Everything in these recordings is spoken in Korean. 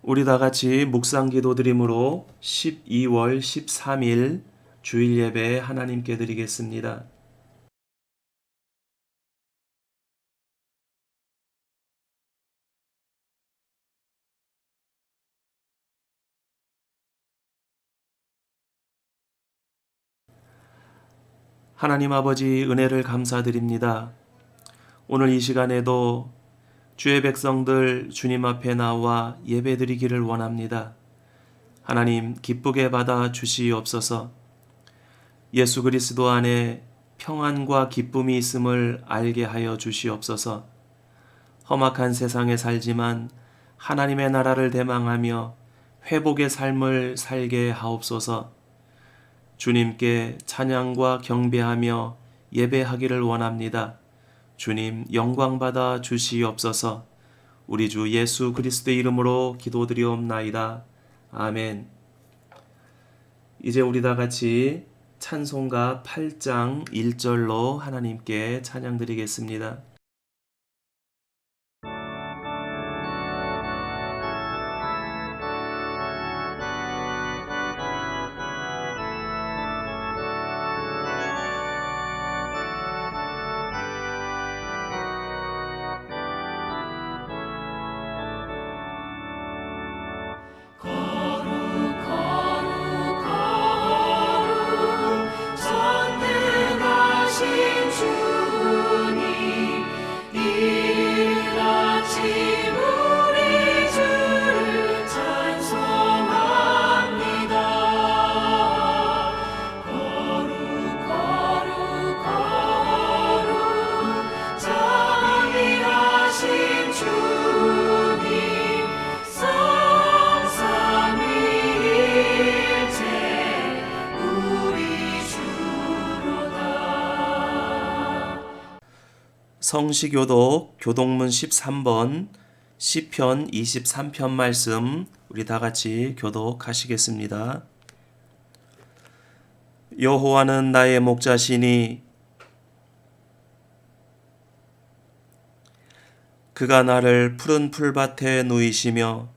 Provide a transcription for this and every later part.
우리 다 같이 묵상 기도 드림으로 12월 13일 주일 예배 하나님께 드리겠습니다. 하나님 아버지 은혜를 감사드립니다. 오늘 이 시간에도 주의 백성들 주님 앞에 나와 예배드리기를 원합니다. 하나님 기쁘게 받아 주시옵소서. 예수 그리스도 안에 평안과 기쁨이 있음을 알게 하여 주시옵소서. 험악한 세상에 살지만 하나님의 나라를 대망하며 회복의 삶을 살게 하옵소서. 주님께 찬양과 경배하며 예배하기를 원합니다. 주님 영광 받아 주시옵소서. 우리 주 예수 그리스도의 이름으로 기도드리옵나이다. 아멘. 이제 우리 다 같이 찬송가 8장 1절로 하나님께 찬양드리겠습니다. 성시교독 교독문 13번 시편 23편 말씀 우리 다 같이 교독하시겠습니다. 여호와는 나의 목자시니 그가 나를 푸른 풀밭에 누이시며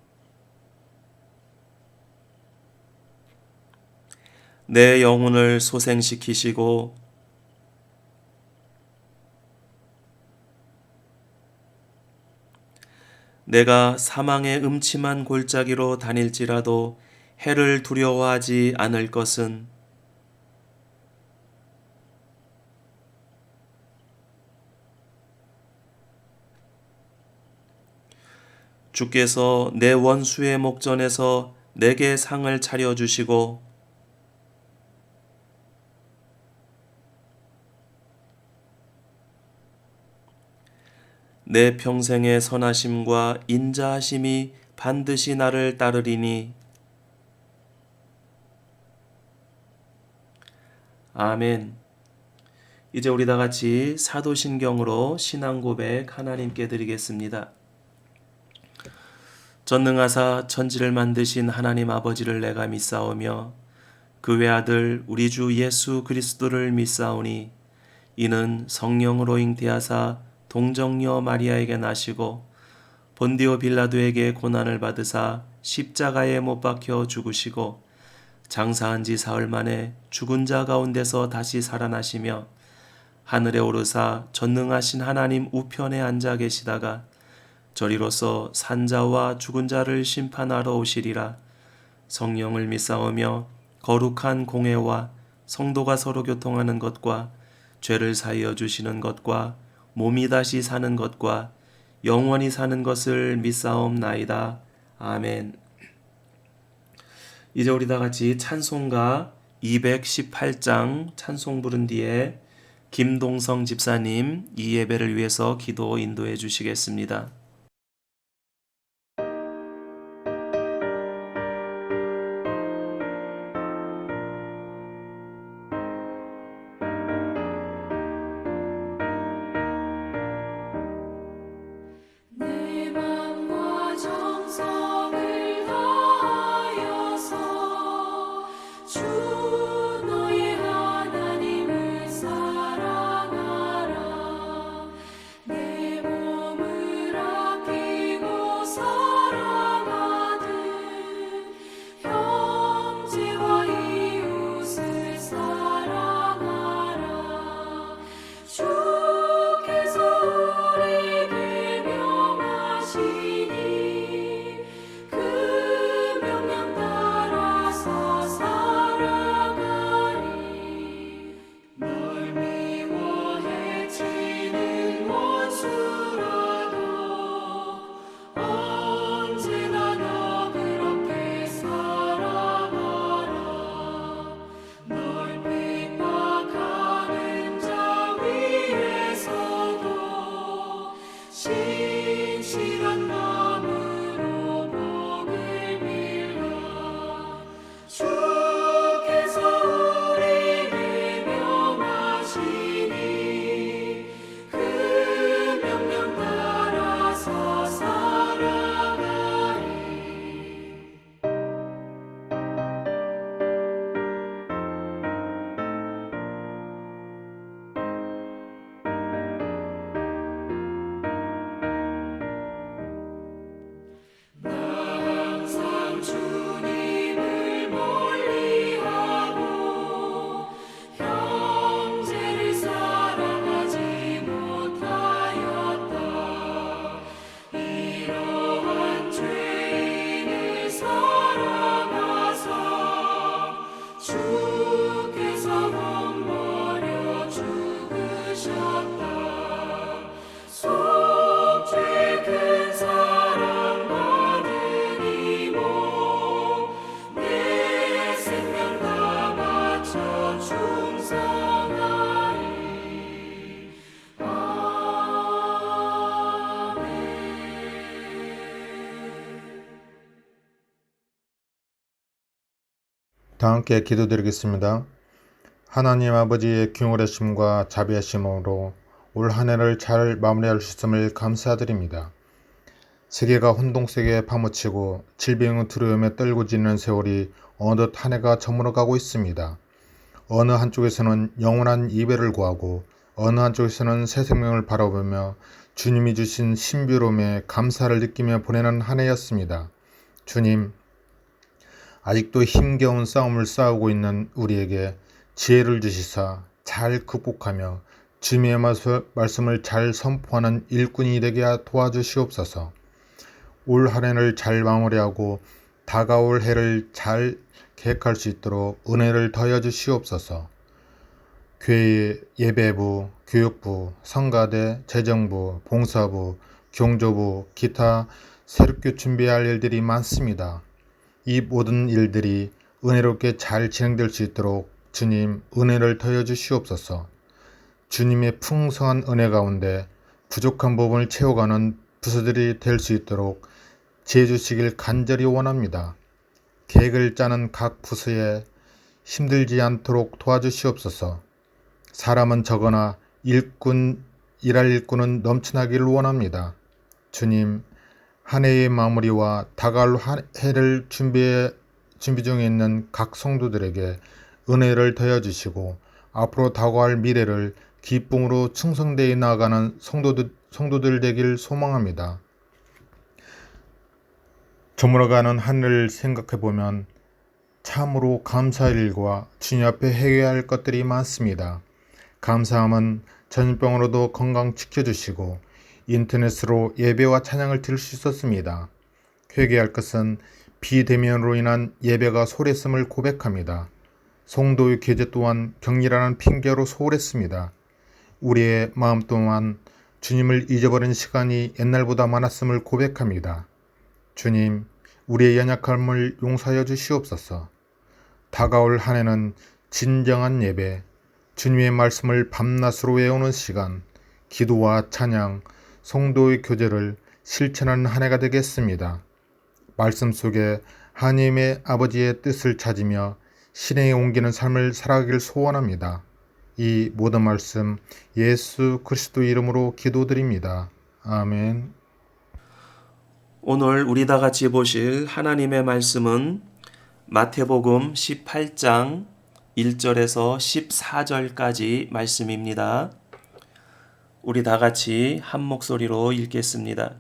내 영혼을 소생시키시고 내가 사망의 음침한 골짜기로 다닐지라도 해를 두려워하지 않을 것은 주께서 내 원수의 목전에서 내게 상을 차려주시고 내 평생의 선하심과 인자하심이 반드시 나를 따르리니. 아멘. 이제 우리 다 같이 사도신경으로 신앙 고백 하나님께 드리겠습니다. 전능하사 천지를 만드신 하나님 아버지를 내가 믿사오며 그 외아들 우리 주 예수 그리스도를 믿사오니 이는 성령으로 잉태하사 동정녀 마리아에게 나시고 본디오 빌라도에게 고난을 받으사 십자가에 못 박혀 죽으시고 장사한 지 사흘 만에 죽은 자 가운데서 다시 살아나시며 하늘에 오르사 전능하신 하나님 우편에 앉아 계시다가 저리로서 산자와 죽은 자를 심판하러 오시리라. 성령을 믿사오며 거룩한 공회와 성도가 서로 교통하는 것과 죄를 사하여 주시는 것과 몸이 다시 사는 것과 영원히 사는 것을 믿사옵나이다. 아멘. 이제 우리 다 같이 찬송가 218장 찬송 부른 뒤에 김동성 집사님 이 예배를 위해서 기도 인도해 주시겠습니다. 내 몸을 그 명령 따라서 살아가리. 널 미워해 치는 원수라도 언제나 너 그렇게 살아가라. 널 핍박하는 자 위에서도 신실한 마음으로 복을 빌라. 주께서 우리에게 명하시니 그 명령 따라서 살아가리. 항상 주님을 멀리하고 형제를 사랑하지 못하였다. 이러한 죄인을 사랑하사 주께서 몸버려 죽으셨다. 속죄 큰 사랑 받은 이모 내 생명 다 바쳐 충성하리. 아멘. 다 함께 기도드리겠습니다. 하나님 아버지의 경홀하심과 자비하심으로 올 한 해를 잘 마무리할 수 있음을 감사드립니다. 세계가 혼동세계에 파묻히고 질병의 두려움에 떨고 지는 세월이 어느덧 한 해가 저물어가고 있습니다. 어느 한쪽에서는 영원한 이별을 구하고 어느 한쪽에서는 새 생명을 바라보며 주님이 주신 신비로움에 감사를 느끼며 보내는 한 해였습니다. 주님, 아직도 힘겨운 싸움을 싸우고 있는 우리에게 지혜를 주시사 잘 극복하며 주님의 말씀을 잘 선포하는 일꾼이 되게 도와주시옵소서. 올 한 해를 잘 마무리하고 다가올 해를 잘 계획할 수 있도록 은혜를 더하여 주시옵소서. 교회 예배부, 교육부, 성가대, 재정부, 봉사부, 경조부, 기타 새롭게 준비할 일들이 많습니다. 이 모든 일들이 은혜롭게 잘 진행될 수 있도록 주님 은혜를 더하여 주시옵소서. 주님의 풍성한 은혜 가운데 부족한 부분을 채워가는 부서들이 될 수 있도록 지혜 주시길 간절히 원합니다. 계획을 짜는 각 부서에 힘들지 않도록 도와주시옵소서. 사람은 적으나 일할 일꾼은 넘쳐나기를 원합니다. 주님, 한 해의 마무리와 다가올 한 해를 준비 중에 있는 각 성도들에게 은혜를 더해 주시고 앞으로 다가올 미래를 기쁨으로 충성되어 나아가는 성도들 되길 소망합니다. 저물어가는 한 해를 생각해보면 참으로 감사할 일과 주님 앞에 해야 할 것들이 많습니다. 감사함은 전염병으로도 건강 지켜주시고 인터넷으로 예배와 찬양을 들을 수 있었습니다. 회개할 것은 비대면으로 인한 예배가 소홀했음을 고백합니다. 성도의 교제 또한 격리라는 핑계로 소홀했습니다. 우리의 마음 또한 주님을 잊어버린 시간이 옛날보다 많았음을 고백합니다. 주님, 우리의 연약함을 용서하여 주시옵소서. 다가올 한 해는 진정한 예배, 주님의 말씀을 밤낮으로 외우는 시간, 기도와 찬양, 성도의 교제를 실천하는 한 해가 되겠습니다. 말씀 속에 하나님의 아버지의 뜻을 찾으며 실행에 옮기는 삶을 살아가길 소원합니다. 이 모든 말씀 예수 그리스도 이름으로 기도드립니다. 아멘. 오늘 우리 다 같이 보실 하나님의 말씀은 마태복음 18장 1절에서 14절까지 말씀입니다. 우리 다 같이 한 목소리로 읽겠습니다.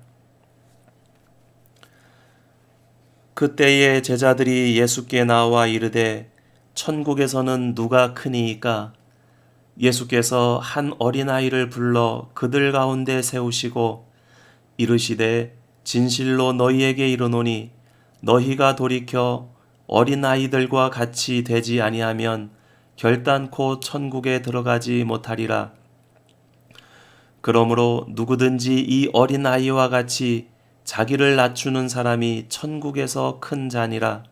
그때에 제자들이 예수께 나와 이르되 천국에서는 누가 크니이까? 예수께서 한 어린아이를 불러 그들 가운데 세우시고 이르시되 진실로 너희에게 이르노니 너희가 돌이켜 어린아이들과 같이 되지 아니하면 결단코 천국에 들어가지 못하리라. 그러므로 누구든지 이 어린아이와 같이 자기를 낮추는 사람이 천국에서 큰 자니라.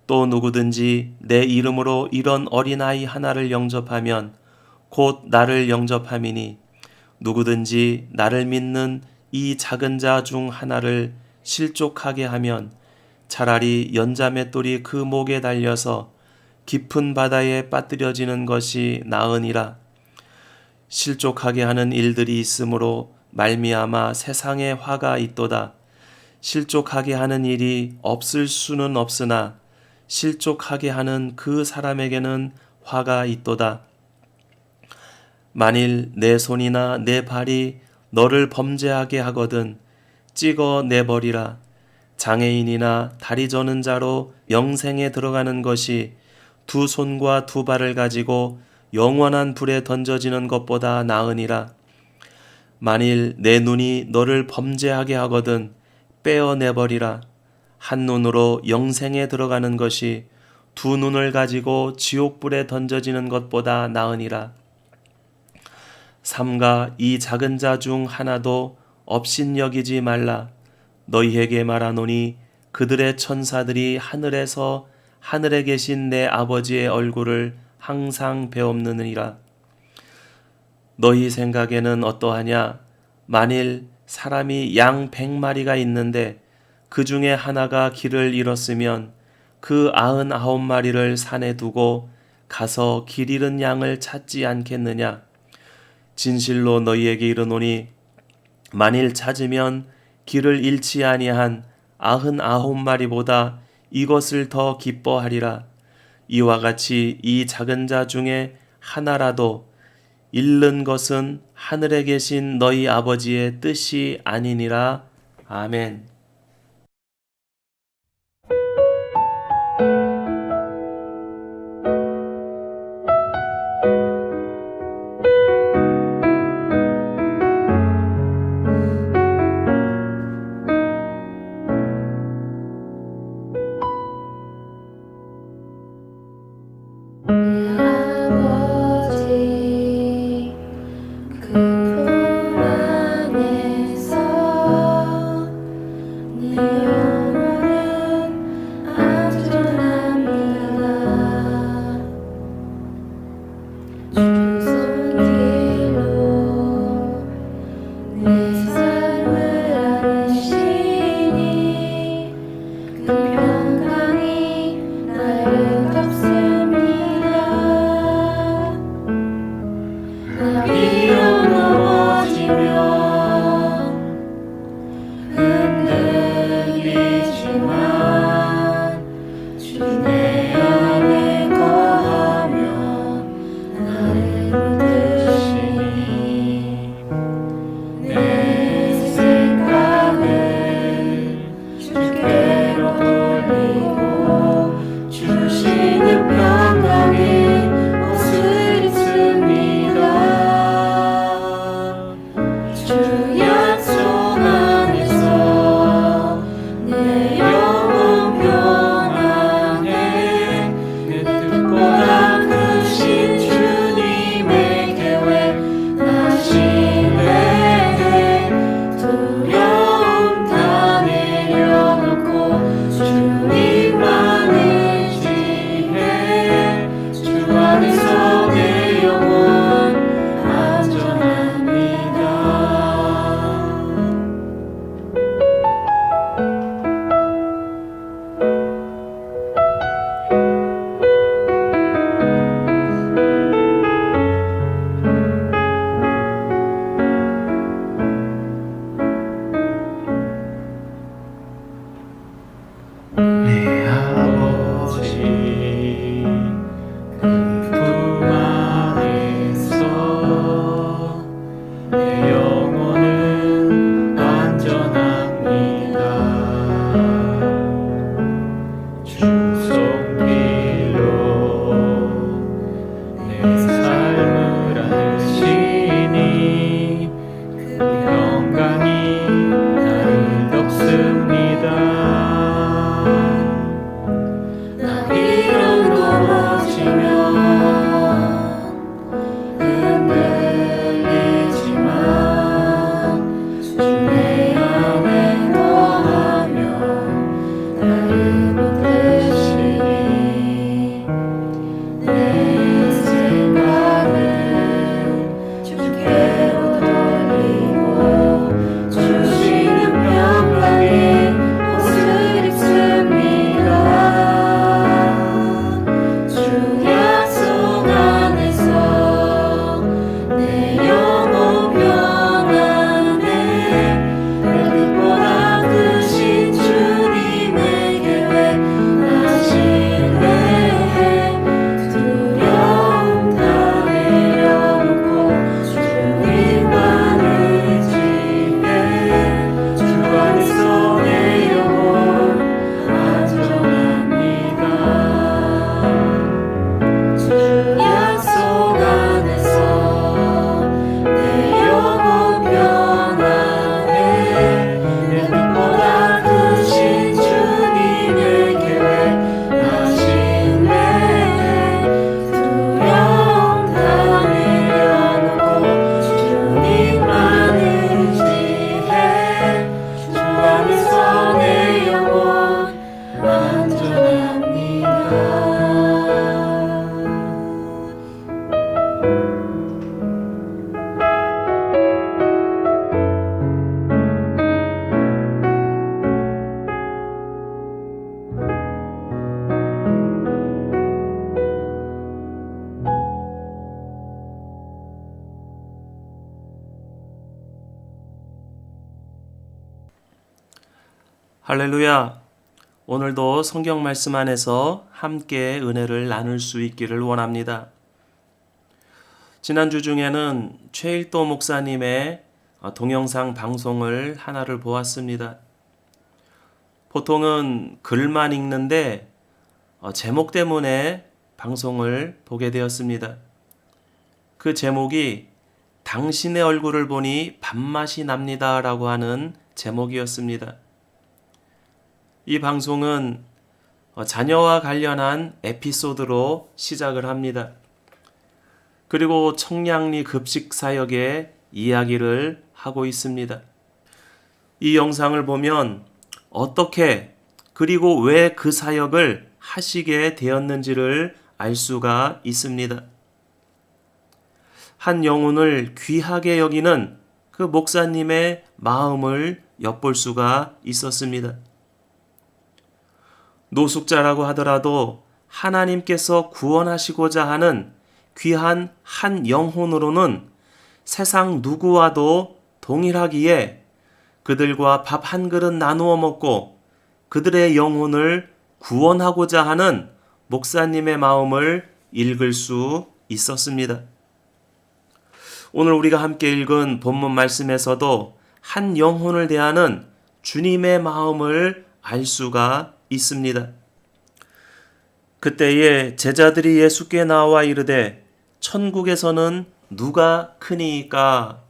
또 누구든지 내 이름으로 이런 어린아이 하나를 영접하면 곧 나를 영접함이니 누구든지 나를 믿는 이 작은 자 중 하나를 실족하게 하면 차라리 연자맷돌이 그 목에 달려서 깊은 바다에 빠뜨려지는 것이 나으니라. 실족하게 하는 일들이 있으므로 말미암아 세상에 화가 있도다. 실족하게 하는 일이 없을 수는 없으나 실족하게 하는 그 사람에게는 화가 있도다. 만일 내 손이나 내 발이 너를 범죄하게 하거든 찍어 내버리라. 장애인이나 다리 저는 자로 영생에 들어가는 것이 두 손과 두 발을 가지고 영원한 불에 던져지는 것보다 나으니라. 만일 내 눈이 너를 범죄하게 하거든 빼어내버리라. 한 눈으로 영생에 들어가는 것이 두 눈을 가지고 지옥불에 던져지는 것보다 나으니라. 삼가 이 작은 자 중 하나도 업신여기지 말라. 너희에게 말하노니 그들의 천사들이 하늘에서 하늘에 계신 내 아버지의 얼굴을 항상 배옵느니라. 너희 생각에는 어떠하냐? 만일 사람이 양 100마리가 있는데 그 중에 하나가 길을 잃었으면 그 99마리를 산에 두고 가서 길 잃은 양을 찾지 않겠느냐? 진실로 너희에게 이르노니 만일 찾으면 길을 잃지 아니한 99마리보다 이것을 더 기뻐하리라. 이와 같이 이 작은 자 중에 하나라도 잃는 것은 하늘에 계신 너희 아버지의 뜻이 아니니라. 아멘. 아버지 그 품 안에서 할렐루야! 오늘도 성경 말씀 안에서 함께 은혜를 나눌 수 있기를 원합니다. 지난주 중에는 최일도 목사님의 동영상 방송을 하나를 보았습니다. 보통은 글만 읽는데 제목 때문에 방송을 보게 되었습니다. 그 제목이 당신의 얼굴을 보니 밥맛이 납니다 라고 하는 제목이었습니다. 이 방송은 자녀와 관련한 에피소드로 시작을 합니다. 그리고 청량리 급식 사역의 이야기를 하고 있습니다. 이 영상을 보면 어떻게 그리고 왜 그 사역을 하시게 되었는지를 알 수가 있습니다. 한 영혼을 귀하게 여기는 그 목사님의 마음을 엿볼 수가 있었습니다. 노숙자라고 하더라도 하나님께서 구원하시고자 하는 귀한 한 영혼으로는 세상 누구와도 동일하기에 그들과 밥 한 그릇 나누어 먹고 그들의 영혼을 구원하고자 하는 목사님의 마음을 읽을 수 있었습니다. 오늘 우리가 함께 읽은 본문 말씀에서도 한 영혼을 대하는 주님의 마음을 알 수가 있습니다. 그때에 제자들이 예수께 나와 이르되 천국에서는 누가 크니이까?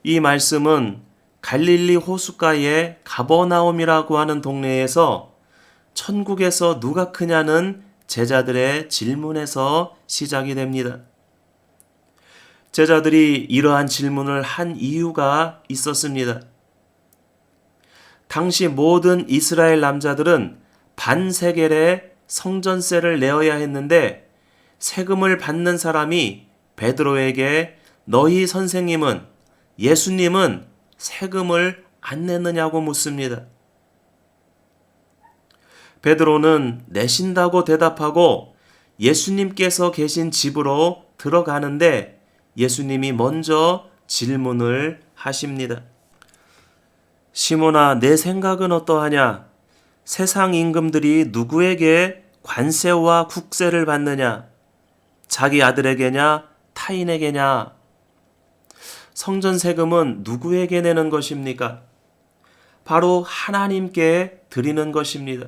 이 말씀은 갈릴리 호숫가의 가버나움이라고 하는 동네에서 천국에서 누가 크냐는 제자들의 질문에서 시작이 됩니다. 제자들이 이러한 질문을 한 이유가 있었습니다. 당시 모든 이스라엘 남자들은 반세겔의 성전세를 내어야 했는데 세금을 받는 사람이 베드로에게 너희 선생님은 예수님은 세금을 안 내느냐고 묻습니다. 베드로는 내신다고 대답하고 예수님께서 계신 집으로 들어가는데 예수님이 먼저 질문을 하십니다. 시몬아, 내 생각은 어떠하냐? 세상 임금들이 누구에게 관세와 국세를 받느냐? 자기 아들에게냐? 타인에게냐? 성전 세금은 누구에게 내는 것입니까? 바로 하나님께 드리는 것입니다.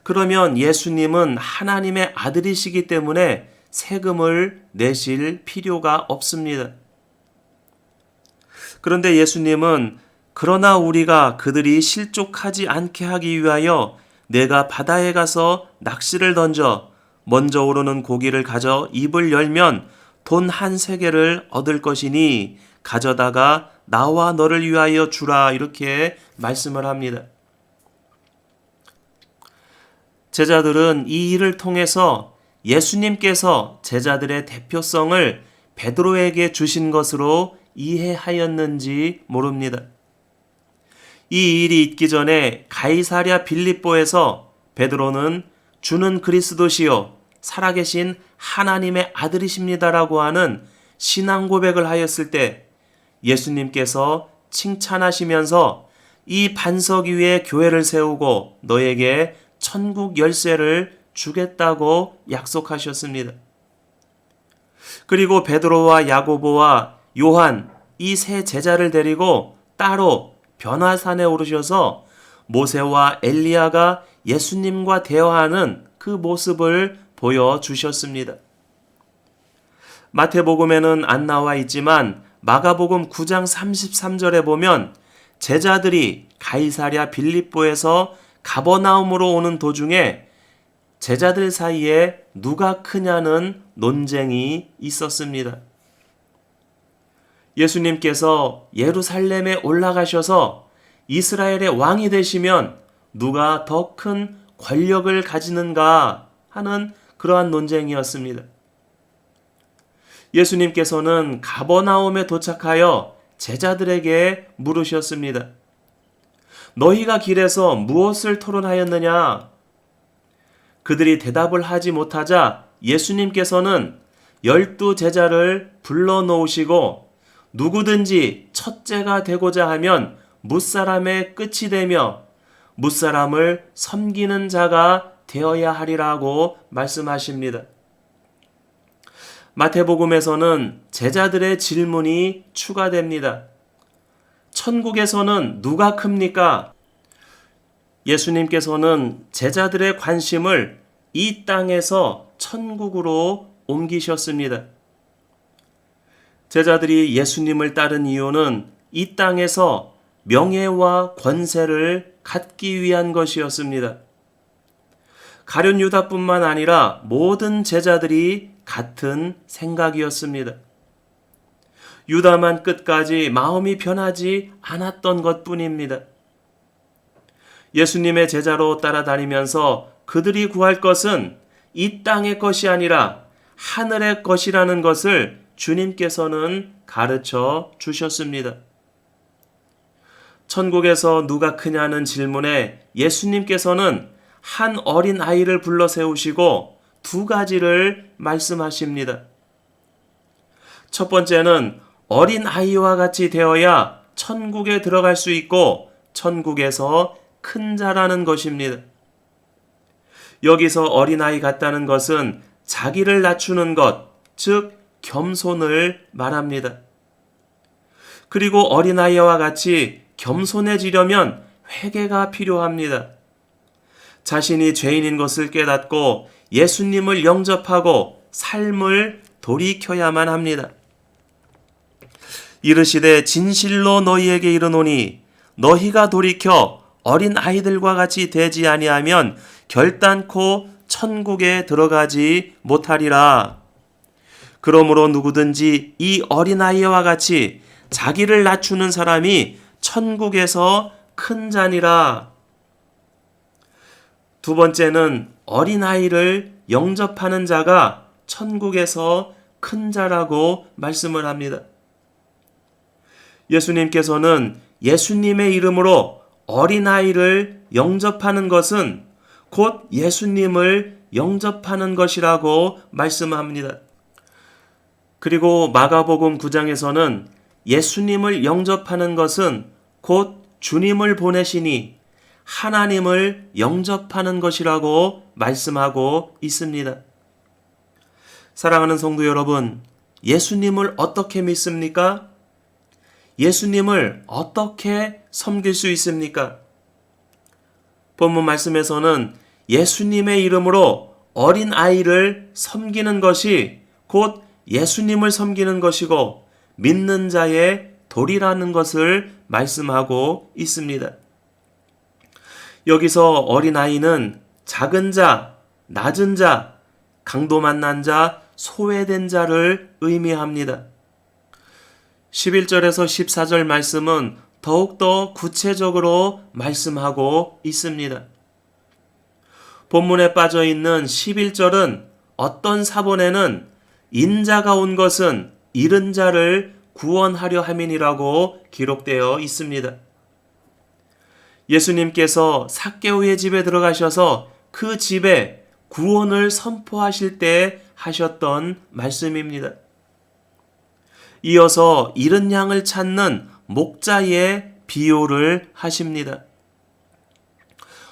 그러면 예수님은 하나님의 아들이시기 때문에 세금을 내실 필요가 없습니다. 그런데 예수님은 그러나 우리가 그들이 실족하지 않게 하기 위하여 내가 바다에 가서 낚시를 던져 먼저 오르는 고기를 가져 입을 열면 돈 한 세겔을 얻을 것이니 가져다가 나와 너를 위하여 주라 이렇게 말씀을 합니다. 제자들은 이 일을 통해서 예수님께서 제자들의 대표성을 베드로에게 주신 것으로 이해하였는지 모릅니다. 이 일이 있기 전에 가이사랴 빌립보에서 베드로는 주는 그리스도시요 살아계신 하나님의 아들이십니다라고 하는 신앙 고백을 하였을 때 예수님께서 칭찬하시면서 이 반석 위에 교회를 세우고 너에게 천국 열쇠를 주겠다고 약속하셨습니다. 그리고 베드로와 야고보와 요한 이 세 제자를 데리고 따로 변화산에 오르셔서 모세와 엘리야가 예수님과 대화하는 그 모습을 보여주셨습니다. 마태복음에는 안 나와 있지만 마가복음 9장 33절에 보면 제자들이 가이사랴 빌립보에서 가버나움으로 오는 도중에 제자들 사이에 누가 크냐는 논쟁이 있었습니다. 예수님께서 예루살렘에 올라가셔서 이스라엘의 왕이 되시면 누가 더 큰 권력을 가지는가 하는 그러한 논쟁이었습니다. 예수님께서는 가버나움에 도착하여 제자들에게 물으셨습니다. 너희가 길에서 무엇을 토론하였느냐? 그들이 대답을 하지 못하자 예수님께서는 12 제자를 불러놓으시고 누구든지 첫째가 되고자 하면 무사람의 끝이 되며 무사람을 섬기는 자가 되어야 하리라고 말씀하십니다. 마태복음에서는 제자들의 질문이 추가됩니다. 천국에서는 누가 큽니까? 예수님께서는 제자들의 관심을 이 땅에서 천국으로 옮기셨습니다. 제자들이 예수님을 따른 이유는 이 땅에서 명예와 권세를 갖기 위한 것이었습니다. 가룟 유다뿐만 아니라 모든 제자들이 같은 생각이었습니다. 유다만 끝까지 마음이 변하지 않았던 것뿐입니다. 예수님의 제자로 따라다니면서 그들이 구할 것은 이 땅의 것이 아니라 하늘의 것이라는 것을 주님께서는 가르쳐 주셨습니다. 천국에서 누가 크냐는 질문에 예수님께서는 한 어린 아이를 불러 세우시고 두 가지를 말씀하십니다. 첫 번째는 어린 아이와 같이 되어야 천국에 들어갈 수 있고 천국에서 큰 자라는 것입니다. 여기서 어린아이 같다는 것은 자기를 낮추는 것, 즉 겸손을 말합니다. 그리고 어린아이와 같이 겸손해지려면 회개가 필요합니다. 자신이 죄인인 것을 깨닫고 예수님을 영접하고 삶을 돌이켜야만 합니다. 이르시되 진실로 너희에게 이르노니 너희가 돌이켜 어린 아이들과 같이 되지 아니하면 결단코 천국에 들어가지 못하리라. 그러므로 누구든지 이 어린 아이와 같이 자기를 낮추는 사람이 천국에서 큰 자니라. 두 번째는 어린아이를 영접하는 자가 천국에서 큰 자라고 말씀을 합니다. 예수님께서는 예수님의 이름으로 어린아이를 영접하는 것은 곧 예수님을 영접하는 것이라고 말씀합니다. 그리고 마가복음 9장에서는 예수님을 영접하는 것은 곧 주님을 보내시니 하나님을 영접하는 것이라고 말씀하고 있습니다. 사랑하는 성도 여러분, 예수님을 어떻게 믿습니까? 예수님을 어떻게 섬길 수 있습니까? 본문 말씀에서는 예수님의 이름으로 어린 아이를 섬기는 것이 곧 예수님을 섬기는 것이고 믿는 자의 도리라는 것을 말씀하고 있습니다. 여기서 어린아이는 작은 자, 낮은 자, 강도 만난 자, 소외된 자를 의미합니다. 11절에서 14절 말씀은 더욱더 구체적으로 말씀하고 있습니다. 본문에 빠져 있는 11절은 어떤 사본에는 인자가 온 것은 잃은 자를 구원하려 함이니라고 기록되어 있습니다. 예수님께서 삭개오의 집에 들어가셔서 그 집에 구원을 선포하실 때 하셨던 말씀입니다. 이어서 잃은 양을 찾는 목자의 비유를 하십니다.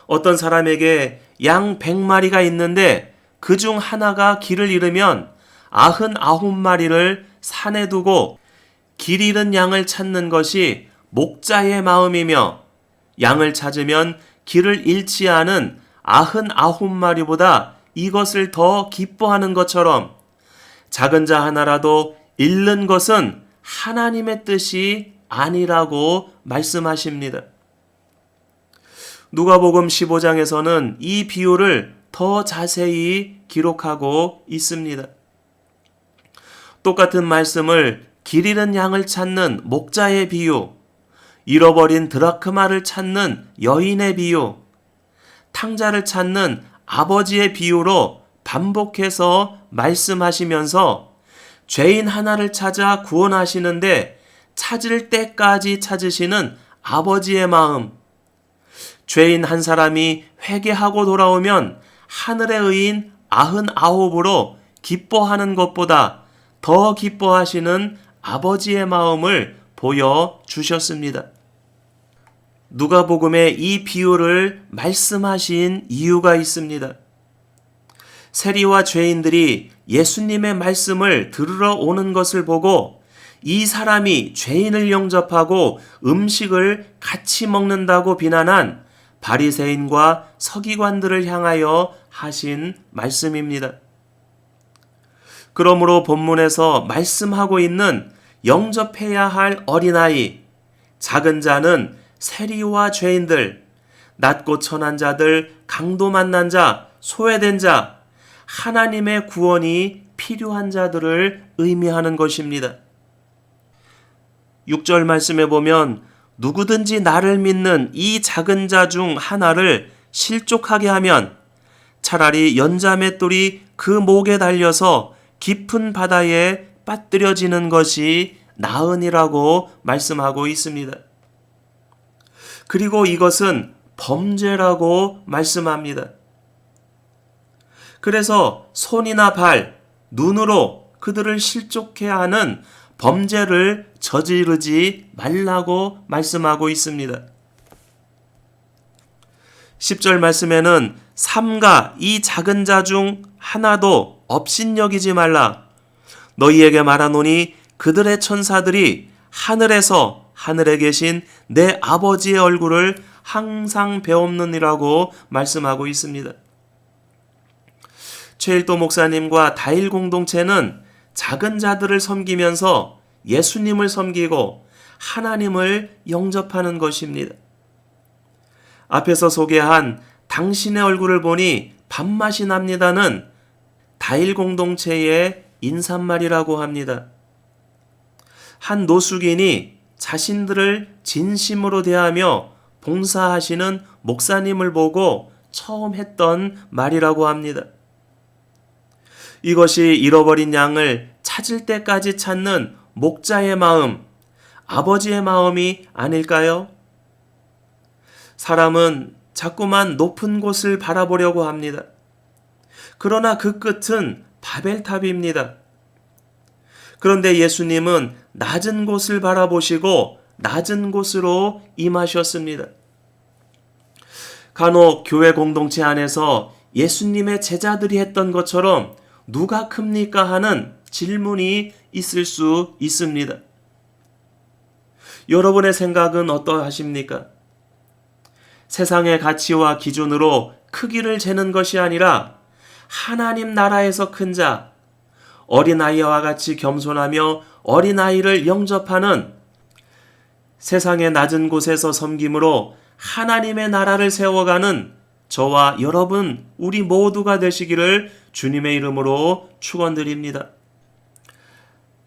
어떤 사람에게 양 100마리가 있는데 그중 하나가 길을 잃으면 99마리를 산에 두고 길 잃은 양을 찾는 것이 목자의 마음이며 양을 찾으면 길을 잃지 않은 99마리보다 이것을 더 기뻐하는 것처럼 작은 자 하나라도 잃는 것은 하나님의 뜻이 아니라고 말씀하십니다. 누가복음 15장에서는 이 비유를 더 자세히 기록하고 있습니다. 똑같은 말씀을 길 잃은 양을 찾는 목자의 비유, 잃어버린 드라크마를 찾는 여인의 비유, 탕자를 찾는 아버지의 비유로 반복해서 말씀하시면서 죄인 하나를 찾아 구원하시는데 찾을 때까지 찾으시는 아버지의 마음, 죄인 한 사람이 회개하고 돌아오면 하늘의 의인 99으로 기뻐하는 것보다 더 기뻐하시는 아버지의 마음을 보여주셨습니다. 누가복음에 이 비유를 말씀하신 이유가 있습니다. 세리와 죄인들이 예수님의 말씀을 들으러 오는 것을 보고 이 사람이 죄인을 영접하고 음식을 같이 먹는다고 비난한 바리새인과 서기관들을 향하여 하신 말씀입니다. 그러므로 본문에서 말씀하고 있는 영접해야 할 어린아이, 작은 자는 세리와 죄인들, 낮고 천한 자들, 강도 만난 자, 소외된 자, 하나님의 구원이 필요한 자들을 의미하는 것입니다. 6절 말씀에 보면 누구든지 나를 믿는 이 작은 자 중 하나를 실족하게 하면 차라리 연자맷돌이 그 목에 달려서 깊은 바다에 빠뜨려지는 것이 나으니라고 말씀하고 있습니다. 그리고 이것은 범죄라고 말씀합니다. 그래서 손이나 발, 눈으로 그들을 실족해야 하는 범죄를 저지르지 말라고 말씀하고 있습니다. 10절 말씀에는 삼가 이 작은 자 중 하나도 업신여기지 말라. 너희에게 말하노니 그들의 천사들이 하늘에서 하늘에 계신 내 아버지의 얼굴을 항상 배옵느니라고 말씀하고 있습니다. 최일도 목사님과 다일 공동체는 작은 자들을 섬기면서 예수님을 섬기고 하나님을 영접하는 것입니다. 앞에서 소개한 당신의 얼굴을 보니 밥맛이 납니다는 다일 공동체의 인사말이라고 합니다. 한 노숙인이 자신들을 진심으로 대하며 봉사하시는 목사님을 보고 처음 했던 말이라고 합니다. 이것이 잃어버린 양을 찾을 때까지 찾는 목자의 마음, 아버지의 마음이 아닐까요? 사람은 자꾸만 높은 곳을 바라보려고 합니다. 그러나 그 끝은 바벨탑입니다. 그런데 예수님은 낮은 곳을 바라보시고 낮은 곳으로 임하셨습니다. 간혹 교회 공동체 안에서 예수님의 제자들이 했던 것처럼 누가 큽니까 하는 질문이 있을 수 있습니다. 여러분의 생각은 어떠하십니까? 세상의 가치와 기준으로 크기를 재는 것이 아니라 하나님 나라에서 큰 자, 어린아이와 같이 겸손하며 어린아이를 영접하는 세상의 낮은 곳에서 섬김으로 하나님의 나라를 세워가는 저와 여러분, 우리 모두가 되시기를 주님의 이름으로 축원드립니다.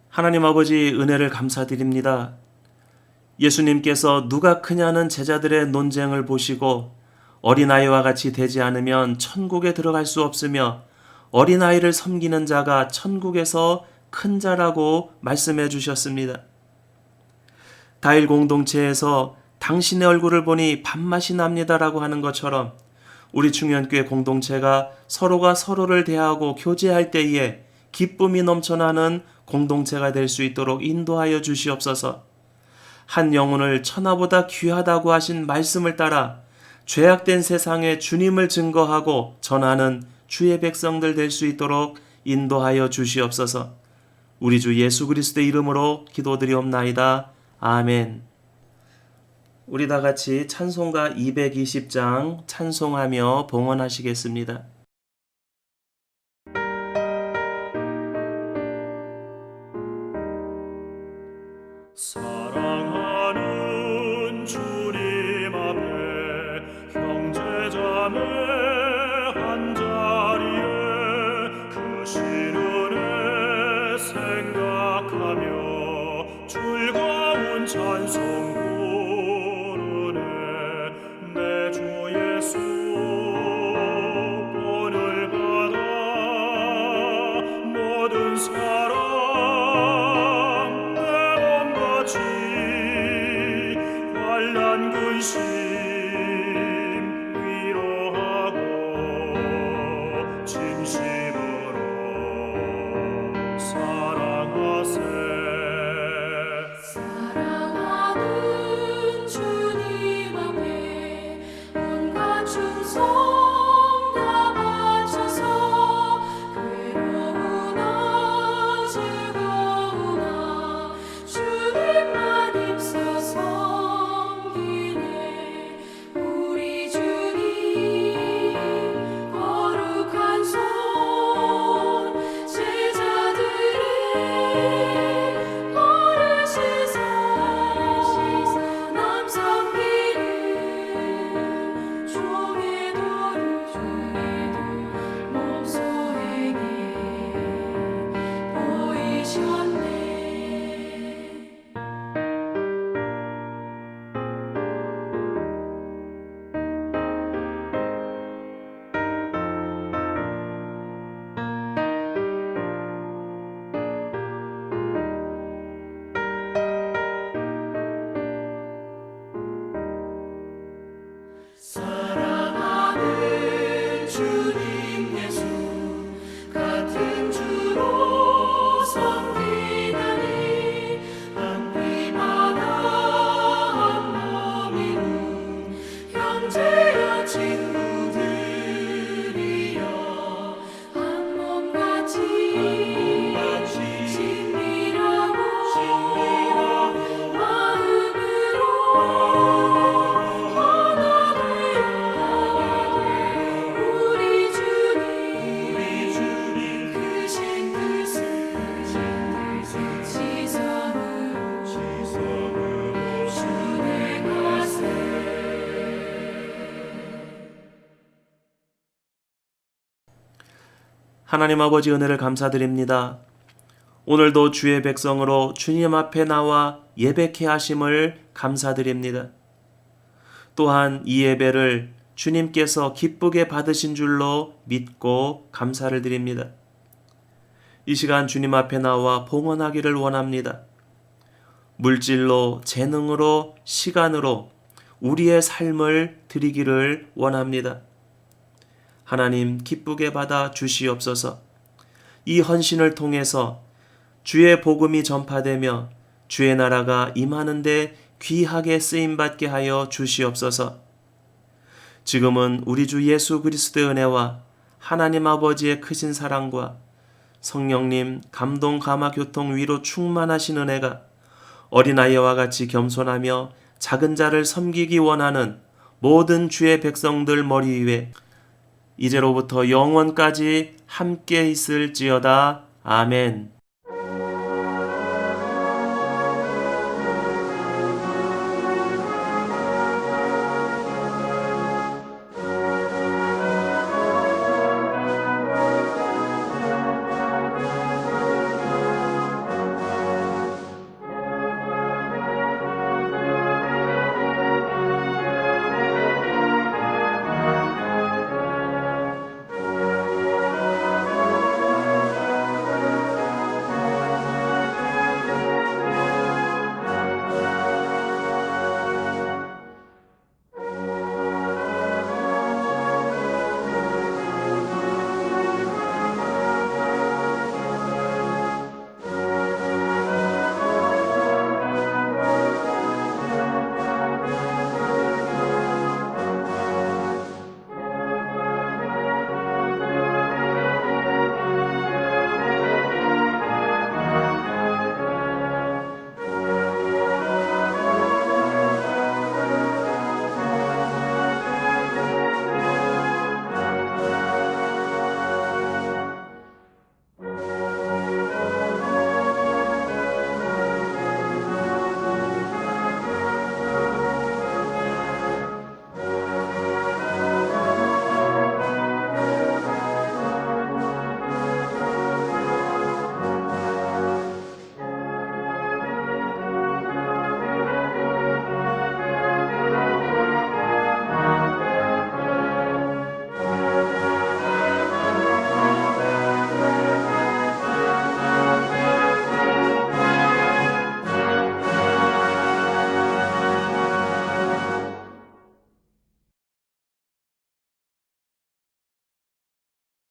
하나님 아버지 은혜를 감사드립니다. 예수님께서 누가 크냐는 제자들의 논쟁을 보시고 어린아이와 같이 되지 않으면 천국에 들어갈 수 없으며 어린아이를 섬기는 자가 천국에서 큰 자라고 말씀해 주셨습니다. 다일 공동체에서 당신의 얼굴을 보니 밥맛이 납니다라고 하는 것처럼 우리 충현교회 공동체가 서로가 서로를 대하고 교제할 때에 기쁨이 넘쳐나는 공동체가 될 수 있도록 인도하여 주시옵소서. 한 영혼을 천하보다 귀하다고 하신 말씀을 따라 죄악된 세상에 주님을 증거하고 전하는 주의 백성들 될 수 있도록 인도하여 주시옵소서. 우리 주 예수 그리스도의 이름으로 기도드리옵나이다. 아멘. 우리 다 같이 찬송가 220장 찬송하며 봉헌하시겠습니다. 사랑하는 주님 앞에 형제자매 한자리에 그 시련에 생각하며 즐거운 찬송 부르네. 내 주 예수 본을 받아 모든 사랑 환난 근심 위로하고 진심으로 사랑하세. 사랑하는 형제여 친구들이여 한 몸같이 친밀하고 마음으로 하나 되어 우리 주님 크신 뜻을 지성으로 준행하세. 하나님 아버지 은혜를 감사드립니다. 오늘도 주의 백성으로 주님 앞에 나와 예배케 하심을 감사드립니다. 또한 이 예배를 주님께서 기쁘게 받으신 줄로 믿고 감사를 드립니다. 이 시간 주님 앞에 나와 봉헌하기를 원합니다. 물질로, 재능으로, 시간으로 우리의 삶을 드리기를 원합니다. 하나님 기쁘게 받아 주시옵소서. 이 헌신을 통해서 주의 복음이 전파되며 주의 나라가 임하는데 귀하게 쓰임받게 하여 주시옵소서. 지금은 우리 주 예수 그리스도의 은혜와 하나님 아버지의 크신 사랑과 성령님 감동 감화 교통 위로 충만하신 은혜가 어린아이와 같이 겸손하며 작은 자를 섬기기 원하는 모든 주의 백성들 머리 위에 이제로부터 영원까지 함께 있을지어다. 아멘.